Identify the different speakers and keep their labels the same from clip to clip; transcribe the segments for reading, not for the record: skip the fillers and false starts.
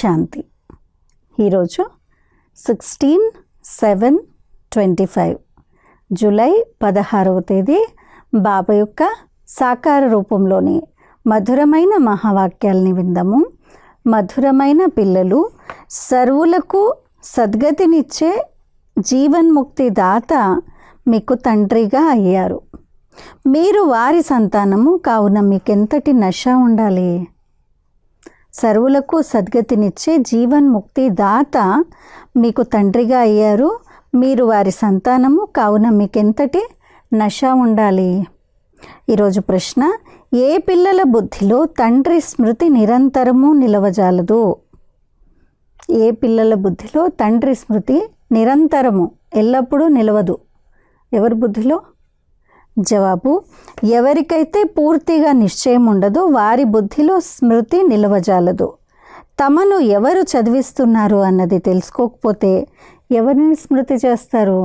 Speaker 1: శాంతి. ఈరోజు 16/7/25 జూలై 16వ తేదీ బాబా యొక్క సాకార రూపంలోని మధురమైన మహావాక్యాల్ని విందాము. మధురమైన పిల్లలు, సర్వులకు సద్గతినిచ్చే జీవన్ముక్తి దాత మీకు తండ్రిగా అయ్యారు. మీరు వారి సంతానము కావున మీకెంతటి నశ ఉండాలి. సర్వులకు సద్గతినిచ్చే జీవన్ముక్తి దాత మీకు తండ్రిగా అయ్యారు. మీరు వారి సంతానము కావున మీకెంతటి నశ ఉండాలి. ఈరోజు ప్రశ్న: ఏ పిల్లల బుద్ధిలో తండ్రి స్మృతి నిరంతరము నిలవజాలదు? ఏ పిల్లల బుద్ధిలో తండ్రి స్మృతి నిరంతరము ఎల్లప్పుడూ నిలవదు? ఎవరి బుద్ధిలో? జవాబు: ఎవరికైతే పూర్తిగా నిశ్చయం ఉండదో వారి బుద్ధిలో స్మృతి నిలవజాలదు. తమను ఎవరు చదివిస్తున్నారు అన్నది తెలుసుకోకపోతే ఎవరిని స్మృతి చేస్తారు?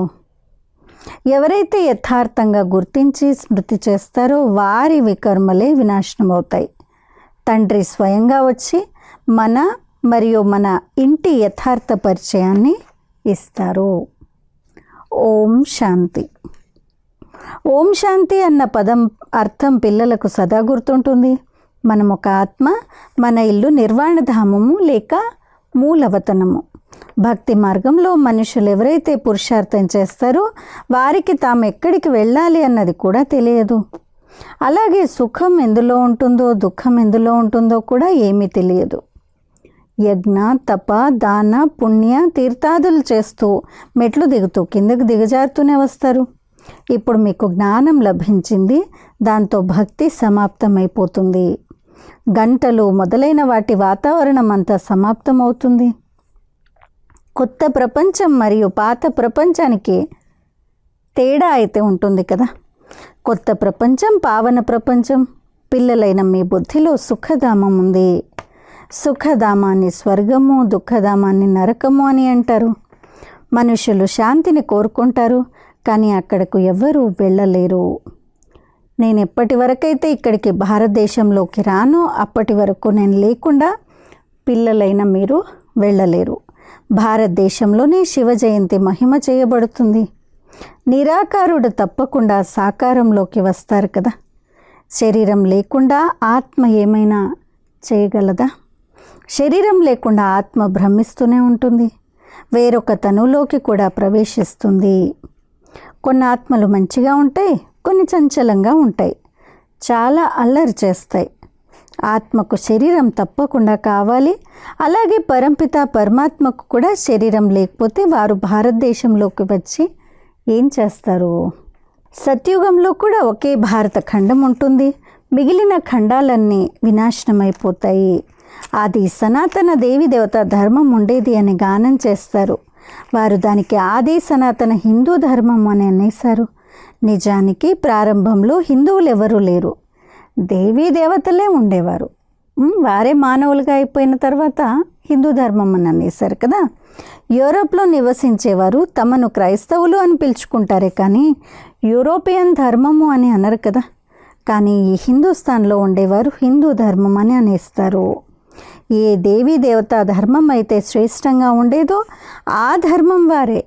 Speaker 1: ఎవరైతే యథార్థంగా గుర్తించి స్మృతి చేస్తారో వారి వికర్మలే వినాశనం అవుతాయి. తండ్రి స్వయంగా వచ్చి మన మరియు మన ఇంటి యథార్థ పరిచయాన్ని ఇస్తారు. ఓం శాంతి. ఓం శాంతి అన్న పదం అర్థం పిల్లలకు సదా గుర్తుంటుంది. మనం ఒక ఆత్మ, మన ఇల్లు నిర్వాణధామము లేక మూలవతనము. భక్తి మార్గంలో మనుషులు ఎవరైతే పురుషార్థం చేస్తారో వారికి తాము ఎక్కడికి వెళ్ళాలి అన్నది కూడా తెలియదు. అలాగే సుఖం ఎందులో ఉంటుందో దుఃఖం ఎందులో ఉంటుందో కూడా ఏమీ తెలియదు. యజ్ఞ, తప, దాన, పుణ్య, తీర్థాదులు చేస్తూ మెట్లు దిగుతూ కిందకు దిగజారుతూనే వస్తారు. ఇప్పుడు మీకు జ్ఞానం లభించింది, దాంతో భక్తి సమాప్తమైపోతుంది. గంటలు మొదలైన వాటి వాతావరణం అంతా సమాప్తమవుతుంది. కొత్త ప్రపంచం మరియు పాత ప్రపంచానికి తేడా అయితే ఉంటుంది కదా. కొత్త ప్రపంచం పావన ప్రపంచం. పిల్లలైన మీ బుద్ధిలో సుఖధామం ఉంది. సుఖధామాన్ని స్వర్గము, దుఃఖధామాన్ని నరకము అని అంటారు. మనుషులు శాంతిని కోరుకుంటారు, కానీ అక్కడకు ఎవ్వరూ వెళ్ళలేరు. నేను ఎప్పటి వరకైతే ఇక్కడికి భారతదేశంలోకి రానో అప్పటి వరకు నేను లేకుండా పిల్లలైన మీరు వెళ్ళలేరు. భారతదేశంలోనే శివ జయంతి మహిమ చేయబడుతుంది. నిరాకారుడు తప్పకుండా సాకారంలోకి వస్తారు కదా. శరీరం లేకుండా ఆత్మ ఏమైనా చేయగలదా? శరీరం లేకుండా ఆత్మ భ్రమిస్తూనే ఉంటుంది. వేరొక తనులోకి కూడా ప్రవేశిస్తుంది. కొన్ని ఆత్మలు మంచిగా ఉంటాయి, కొన్ని చంచలంగా ఉంటాయి, చాలా అల్లరి చేస్తాయి. ఆత్మకు శరీరం తప్పకుండా కావాలి. అలాగే పరంపిత పరమాత్మకు కూడా శరీరం లేకపోతే వారు భారతదేశంలోకి వచ్చి ఏం చేస్తారు? సత్యుగంలో కూడా ఒకే భారత ఖండం ఉంటుంది. మిగిలిన ఖండాలన్నీ వినాశనమైపోతాయి. ఆది సనాతన దేవి దేవత ధర్మం ఉండేది అని గానం చేస్తారు. వారు దానికి ఆది సనాతన హిందూ ధర్మం అని అనేశారు. నిజానికి ప్రారంభంలో హిందువులు ఎవరూ లేరు, దేవీ దేవతలే ఉండేవారు. వారే మానవులుగా అయిపోయిన తర్వాత హిందూ ధర్మం అని అనేశారు కదా. యూరోప్లో నివసించేవారు తమను క్రైస్తవులు అని పిలుచుకుంటారే కానీ యూరోపియన్ ధర్మము అని అనరు కదా. కానీ ఈ హిందుస్థాన్లో ఉండేవారు హిందూ ధర్మం అని అనేస్తారు. ఏ దేవీ దేవతా ధర్మం అయితే శ్రేష్టంగా ఉండేదో ఆ ధర్మం వారే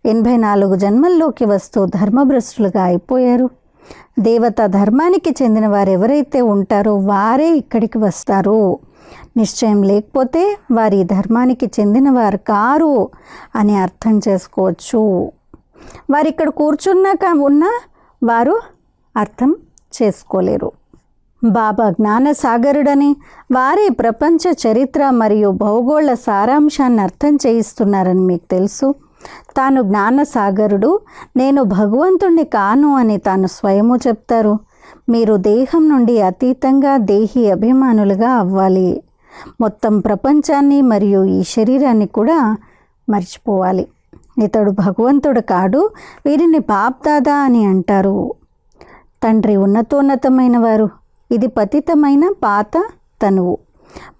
Speaker 1: 84 జన్మల్లోకి వస్తూ ధర్మభ్రష్టులుగా అయిపోయారు. దేవతా ధర్మానికి చెందిన వారు ఎవరైతే ఉంటారో వారే ఇక్కడికి వస్తారు. నిశ్చయం లేకపోతే వారి ధర్మానికి చెందిన వారు కారు అని అర్థం చేసుకోవచ్చు. వారు ఇక్కడ కూర్చున్నాక ఉన్నా వారు అర్థం చేసుకోలేరు. బాబా జ్ఞానసాగరుడని వారి ప్రపంచ చరిత్ర మరియు భౌగోళ సారాంశాన్ని అర్థం చేయిస్తున్నారని మీకు తెలుసు. తాను జ్ఞానసాగరుడు, నేను భగవంతుణ్ణి కాను అని తాను స్వయము చెప్తారు. మీరు దేహం నుండి అతీతంగా దేహి అభిమానులుగా అవ్వాలి. మొత్తం ప్రపంచాన్ని మరియు ఈ శరీరాన్ని కూడా మర్చిపోవాలి. ఇతడు భగవంతుడు కాడు, వీరిని బాప్దాదా అని అంటారు. తండ్రి ఉన్నతోన్నతమైన వారు, ఇది పతితమైన పాత తనువు.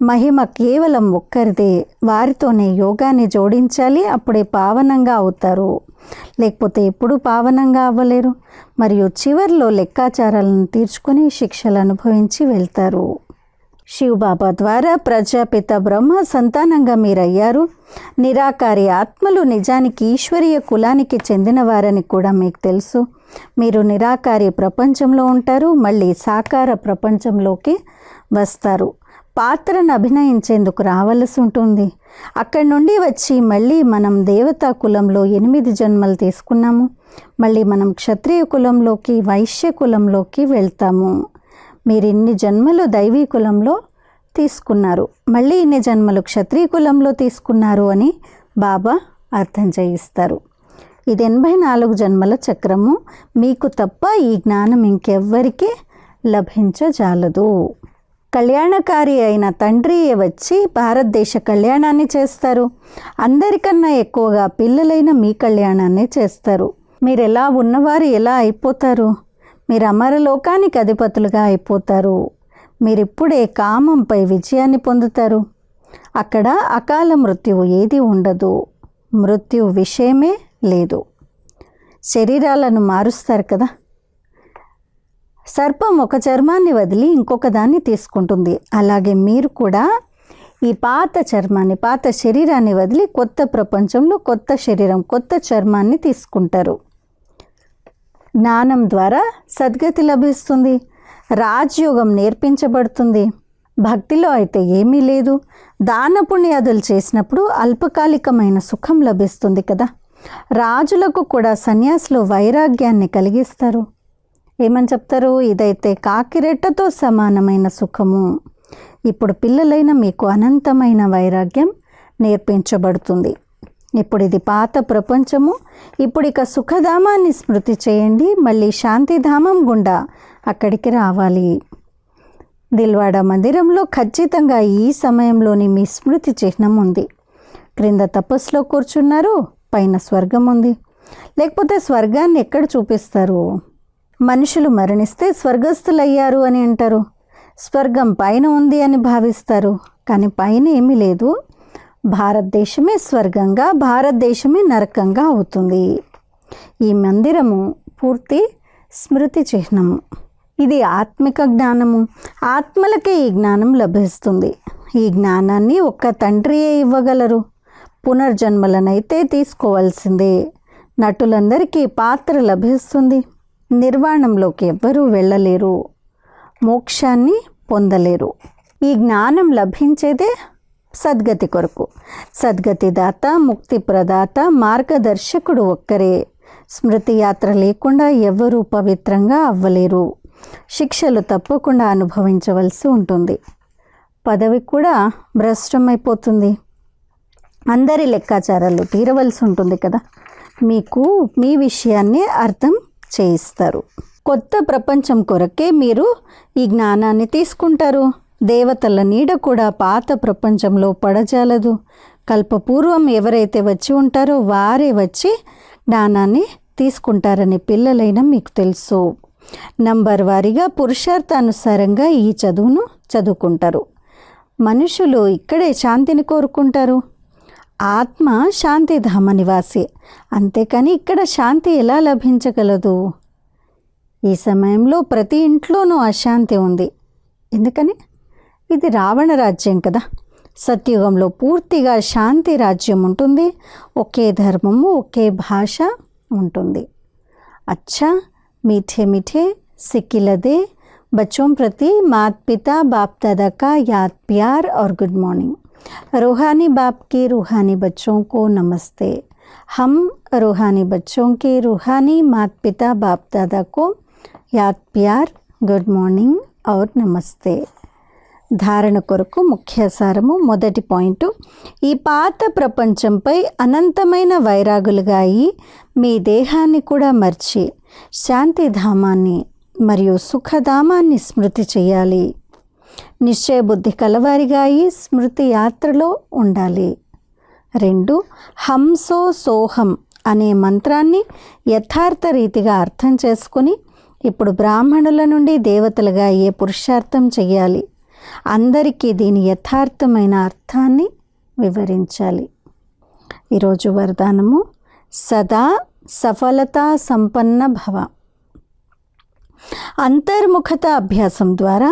Speaker 1: మహిమ కేవలం ఒక్కరిదే. వారితోనే యోగాన్ని జోడించాలి, అప్పుడే పావనంగా అవుతారు. లేకపోతే ఎప్పుడూ పావనంగా అవ్వలేరు. మరియు చివర్లో లెక్కాచారాలను తీర్చుకొని శిక్షలు అనుభవించి వెళ్తారు. శివబాబా ద్వారా ప్రజాపిత బ్రహ్మ సంతానంగా మీరయ్యారు. నిరాకారి ఆత్మలు నిజానికి ఈశ్వరీయ కులానికి చెందినవారని కూడా మీకు తెలుసు. మీరు నిరాకారి ప్రపంచంలో ఉంటారు, మళ్ళీ సాకార ప్రపంచంలోకి వస్తారు. పాత్రను అభినయించేందుకు రావాల్సి ఉంటుంది. అక్కడి నుండి వచ్చి మళ్ళీ మనం దేవతా కులంలో 8 జన్మలు తీసుకున్నాము. మళ్ళీ మనం క్షత్రియ కులంలోకి, వైశ్య కులంలోకి వెళ్తాము. మీరు ఇన్ని జన్మలు దైవీ కులంలో తీసుకున్నారు, మళ్ళీ ఇన్ని జన్మలు క్షత్రియ కులంలో తీసుకున్నారు అని బాబా అర్థం చేయిస్తారు. ఇది 84 జన్మల చక్రము. మీకు తప్ప ఈ జ్ఞానం ఇంకెవ్వరికీ లభించజాలదు. కళ్యాణకారి అయిన తండ్రి వచ్చి భారతదేశ కళ్యాణాన్ని చేస్తారు. అందరికన్నా ఎక్కువగా పిల్లలైన మీ కళ్యాణాన్ని చేస్తారు. మీరు ఎలా ఉన్నవారు ఎలా అయిపోతారు? మీరు అమరలోకానికి అధిపతులుగా అయిపోతారు. మీరిప్పుడే కామంపై విజయాన్ని పొందుతారు. అక్కడ అకాల మృత్యువు ఏది ఉండదు. మృత్యు విషయమే లేదు. శరీరాలను మారుస్తారు కదా. సర్పం ఒక చర్మాన్ని వదిలి ఇంకొక దాన్ని తీసుకుంటుంది. అలాగే మీరు కూడా ఈ పాత చర్మాన్ని, పాత శరీరాన్ని వదిలి కొత్త ప్రపంచంలో కొత్త శరీరం, కొత్త చర్మాన్ని తీసుకుంటారు. జ్ఞానం ద్వారా సద్గతి లభిస్తుంది. రాజయోగం నేర్పించబడుతుంది. భక్తిలో అయితే ఏమీ లేదు. దాన పుణ్యాదులు చేసినప్పుడు అల్పకాలికమైన సుఖం లభిస్తుంది కదా. రాజులకు కూడా సన్యాసులు వైరాగ్యాన్ని కలిగిస్తారు. ఏమని చెప్తారు? ఇదైతే కాకిరెట్టతో సమానమైన సుఖము. ఇప్పుడు పిల్లలైన మీకు అనంతమైన వైరాగ్యం నేర్పించబడుతుంది. ఇప్పుడు ఇది పాత ప్రపంచము. ఇప్పుడు ఇక సుఖధామాన్ని స్మృతి చేయండి. మళ్ళీ శాంతిధామం గుండా అక్కడికి రావాలి. దిల్వాడ మందిరంలో ఖచ్చితంగా ఈ సమయంలోని మీ స్మృతి చిహ్నం ఉంది. క్రింద తపస్సులో కూర్చున్నారు, పైన స్వర్గం ఉంది. లేకపోతే స్వర్గాన్ని ఎక్కడ చూపిస్తారు? మనుషులు మరణిస్తే స్వర్గస్థులయ్యారు అని అంటారు. స్వర్గం పైన ఉంది అని భావిస్తారు. కానీ పైన ఏమీ లేదు. భారతదేశమే స్వర్గంగా, భారతదేశమే నరకంగా అవుతుంది. ఈ మందిరము పూర్తి స్మృతి చిహ్నము. ఇది ఆత్మిక జ్ఞానము. ఆత్మలకే ఈ జ్ఞానం లభిస్తుంది. ఈ జ్ఞానాన్ని ఒక్క తండ్రియే ఇవ్వగలరు. పునర్జన్మలనైతే తీసుకోవాల్సిందే. నటులందరికీ పాత్ర లభిస్తుంది. నిర్వాణంలోకి ఎవ్వరూ వెళ్ళలేరు. మోక్షాన్ని పొందలేరు. ఈ జ్ఞానం లభించేదే సద్గతి కొరకు. సద్గతి దాత, ముక్తి ప్రదాత, మార్గదర్శకుడు ఒక్కరే. స్మృతి యాత్ర లేకుండా ఎవ్వరూ పవిత్రంగా అవ్వలేరు. శిక్షలు తప్పకుండా అనుభవించవలసి ఉంటుంది. పదవి కూడా భ్రష్టమైపోతుంది. అందరి లెక్కాచారాలు తీరవలసి ఉంటుంది కదా. మీకు మీ విషయాన్ని అర్థం చేయిస్తారు. కొత్త ప్రపంచం కొరకే మీరు ఈ జ్ఞానాన్ని తీసుకుంటారు. దేవతల నీడ కూడా పాత ప్రపంచంలో పడజాలదు. కల్పపూర్వం ఎవరైతే వచ్చి ఉంటారో వారే వచ్చి జ్ఞానాన్ని తీసుకుంటారని పిల్లలైన మీకు తెలుసు. నంబర్ వారీగా పురుషార్థానుసారంగా ఈ చదువును చదువుకుంటారు. మనుషులు ఇక్కడే శాంతిని కోరుకుంటారు. ఆత్మ శాంతిధామ నివాసి. అంతేకాని ఇక్కడ శాంతి ఎలా లభించగలదు? ఈ సమయంలో ప్రతి ఇంట్లోనూ అశాంతి ఉంది. ఎందుకని? ఇది రావణ రాజ్యం కదా. సత్యుగంలో పూర్తిగా శాంతి రాజ్యం ఉంటుంది. ఒకే ధర్మము, ఒకే భాష ఉంటుంది. अच्छा मीठे मीठे सिक्किलदे बच्चों प्रति माता पिता बाप दादा का याद प्यार और गुड मॉर्निंग. रूहानी बाप के रूहानी बच्चों को नमस्ते. हम रूहानी बच्चों के रूहानी माता पिता बाप दादा को याद प्यार, गुड मॉर्निंग और नमस्ते. ధారణ కొరకు ముఖ్య సారము. మొదటి పాయింట్, ఈ పాత ప్రపంచంపై అనంతమైన వైరాగులుగా అయి మీ దేహాన్ని కూడా మర్చి శాంతిధామాన్ని మరియు సుఖధామాన్ని స్మృతి చేయాలి. నిశ్చయ బుద్ధి కలవారిగా అయి స్మృతి యాత్రలో ఉండాలి. 2, హంసో సోహం అనే మంత్రాన్ని యథార్థ రీతిగా అర్థం చేసుకుని ఇప్పుడు బ్రాహ్మణుల నుండి దేవతలుగా అయ్యే పురుషార్థం చెయ్యాలి. అందరికీ దీని యథార్థమైన అర్థాన్ని వివరించాలి. ఈరోజు వరదానము, సదా సఫలతా సంపన్న భవ. అంతర్ముఖత అభ్యాసం ద్వారా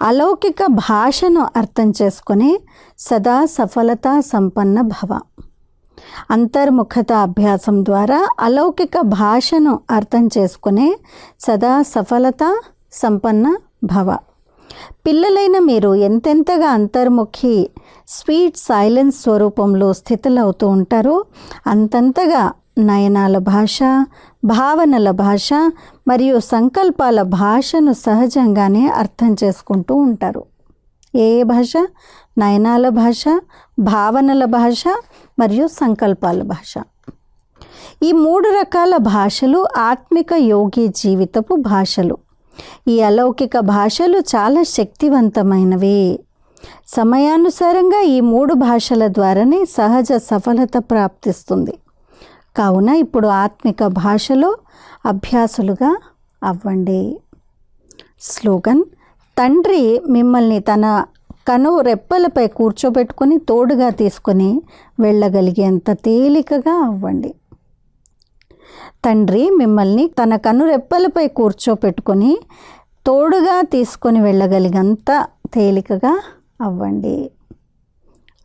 Speaker 1: అలౌకిక భాషను అర్థం చేసుకునే సదా సఫలత సంపన్న భవ. అంతర్ముఖత అభ్యాసం ద్వారా అలౌకిక భాషను అర్థం చేసుకునే సదా సఫలత సంపన్న భవ. పిల్లలైన మీరు ఎంతెంతగా అంతర్ముఖి స్వీట్ సైలెన్స్ స్వరూపంలో స్థితులవుతూ ఉంటారో అంతంతగా నయనాల భాష, భావనల భాష మరియు సంకల్పాల భాషను సహజంగానే అర్థం చేసుకుంటూ ఉంటారు. ఏ భాష? నయనాల భాష, భావనల భాష మరియు సంకల్పాల భాష. ఈ 3 రకాల భాషలు ఆత్మిక యోగి జీవితపు భాషలు. ఈ అలౌకిక భాషలు చాలా శక్తివంతమైనవి. సమయానుసారంగా ఈ 3 భాషల ద్వారానే సహజ సఫలత ప్రాప్తిస్తుంది. కావున ఇప్పుడు ఆత్మిక భాషలో అభ్యాసులుగా అవ్వండి. స్లోగన్: తండ్రి మిమ్మల్ని తన కను రెప్పలపై కూర్చోబెట్టుకొని తోడుగా తీసుకొని వెళ్ళగలిగేంత తేలికగా అవ్వండి. తండ్రి మిమ్మల్ని తన కనురెప్పలపై కూర్చోపెట్టుకొని తోడుగా తీసుకొని వెళ్ళగలిగంత తేలికగా అవ్వండి.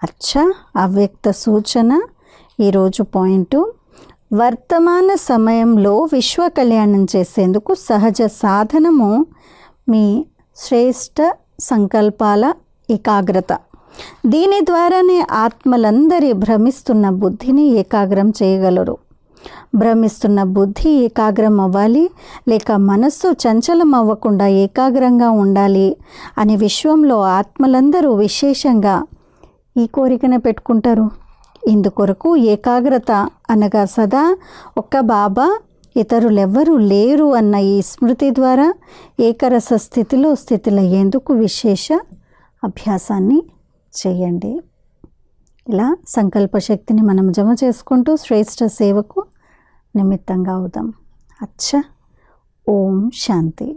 Speaker 1: అచ్చా, అవ్యక్త సూచన. ఈరోజు పాయింట్: వర్తమాన సమయంలో విశ్వ కళ్యాణం చేసేందుకు సహజ సాధనము మీ శ్రేష్ట సంకల్పాల ఏకాగ్రత. దీని ద్వారానే ఆత్మలందరి భ్రమిస్తున్న బుద్ధిని ఏకాగ్రం చేయగలరు. భ్రమిస్తున్న బుద్ధి ఏకాగ్రం అవ్వాలి, లేక మనస్సు చంచలం అవ్వకుండా ఏకాగ్రంగా ఉండాలి అని విశ్వంలో ఆత్మలందరూ విశేషంగా ఈ కోరికను పెట్టుకుంటారు. ఇందుకొరకు ఏకాగ్రత అనగా సదా ఒక్క బాబా, ఇతరులెవ్వరూ లేరు అన్న ఈ స్మృతి ద్వారా ఏకరస స్థితిలయ్యేందుకు విశేష అభ్యాసాన్ని చేయండి. ఇలా సంకల్ప శక్తిని మనం జమ చేసుకుంటూ శ్రేష్ఠ సేవకు నిమిత్తంగా అవుదాం. అచ్చా, ఓం శాంతి.